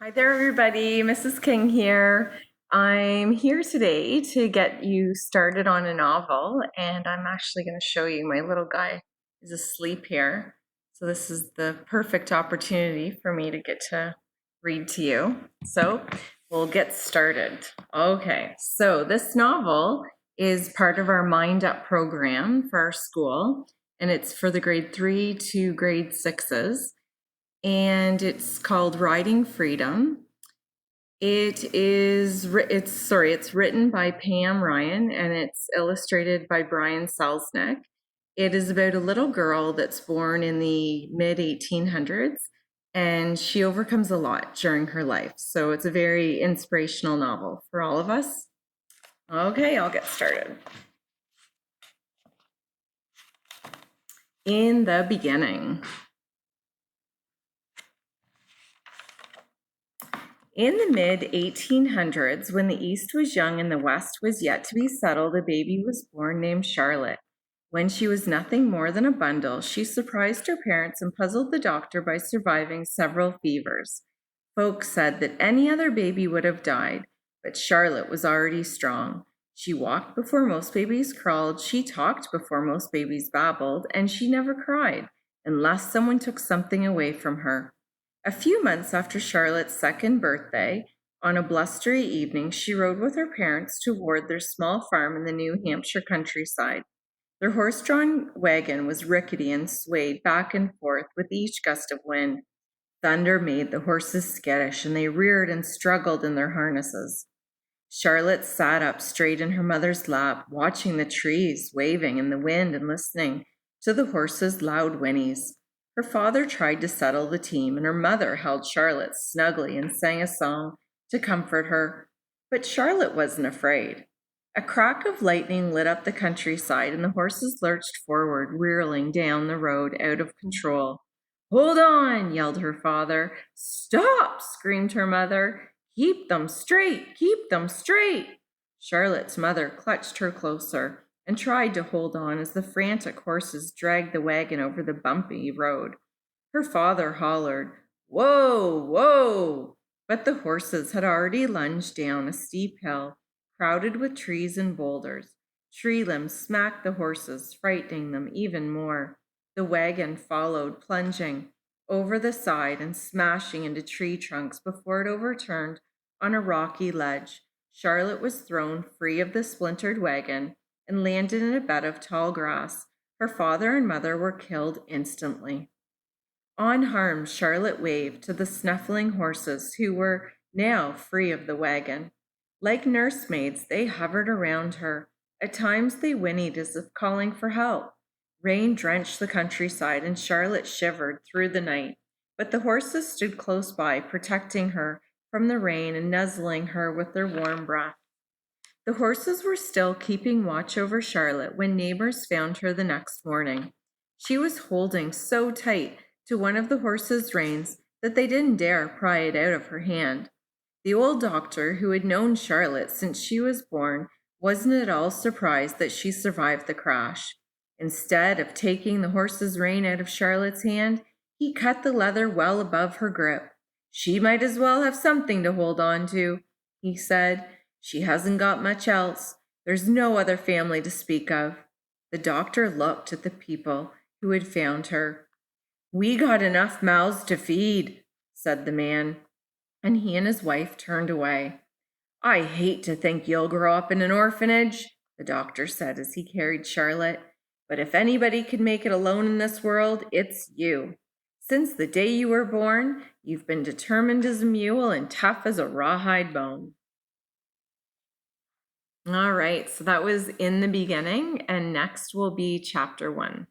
Hi there, everybody. Mrs. King here. I'm here today to get you started on a novel, and I'm actually going to show you. My little guy is asleep here, so this is the perfect opportunity for me to get to read to you. So we'll get started. Okay, so this novel is part of our MindUp program for our school, and it's for the grade 3 to grade 6s, and it's called Riding Freedom. It's written by Pam Ryan and it's illustrated by Brian Selznick. It is about a little girl that's born in the mid 1800s and she overcomes a lot during her life. So it's a very inspirational novel for all of us. Okay, I'll get started. In the beginning. In the mid 1800s, when the East was young and the West was yet to be settled, a baby was born named Charlotte. When she was nothing more than a bundle, she surprised her parents and puzzled the doctor by surviving several fevers. Folks said that any other baby would have died, but Charlotte was already strong. She walked before most babies crawled, she talked before most babies babbled, and she never cried, unless someone took something away from her. A few months after Charlotte's second birthday, on a blustery evening, she rode with her parents toward their small farm in the New Hampshire countryside. Their horse-drawn wagon was rickety and swayed back and forth with each gust of wind. Thunder made the horses skittish, and they reared and struggled in their harnesses. Charlotte sat up straight in her mother's lap, watching the trees waving in the wind and listening to the horses' loud whinnies. Her father tried to settle the team, and her mother held Charlotte snugly and sang a song to comfort her. But Charlotte wasn't afraid. A crack of lightning lit up the countryside, and the horses lurched forward, whirling down the road out of control. "Hold on!" yelled her father. "Stop!" screamed her mother. "Keep them straight! Keep them straight!" Charlotte's mother clutched her closer and tried to hold on as the frantic horses dragged the wagon over the bumpy road. Her father hollered, "Whoa, whoa!" But the horses had already lunged down a steep hill, crowded with trees and boulders. Tree limbs smacked the horses, frightening them even more. The wagon followed, plunging over the side and smashing into tree trunks before it overturned on a rocky ledge. Charlotte was thrown free of the splintered wagon and landed in a bed of tall grass. Her father and mother were killed instantly. Unharmed, Charlotte waved to the snuffling horses who were now free of the wagon. Like nursemaids, they hovered around her. At times they whinnied as if calling for help. Rain drenched the countryside, and Charlotte shivered through the night. But the horses stood close by, protecting her from the rain and nuzzling her with their warm breath. The horses were still keeping watch over Charlotte when neighbors found her the next morning. She was holding so tight to one of the horses' reins that they didn't dare pry it out of her hand. The old doctor, who had known Charlotte since she was born, wasn't at all surprised that she survived the crash. Instead of taking the horse's rein out of Charlotte's hand, he cut the leather well above her grip. "She might as well have something to hold on to," he said. "She hasn't got much else. There's no other family to speak of." The doctor looked at the people who had found her. "We got enough mouths to feed," said the man, and he and his wife turned away. "I hate to think you'll grow up in an orphanage," the doctor said as he carried Charlotte. "But if anybody could make it alone in this world, it's you. Since the day you were born, you've been determined as a mule and tough as a rawhide bone." All right, so that was In the Beginning, and next will be chapter 1.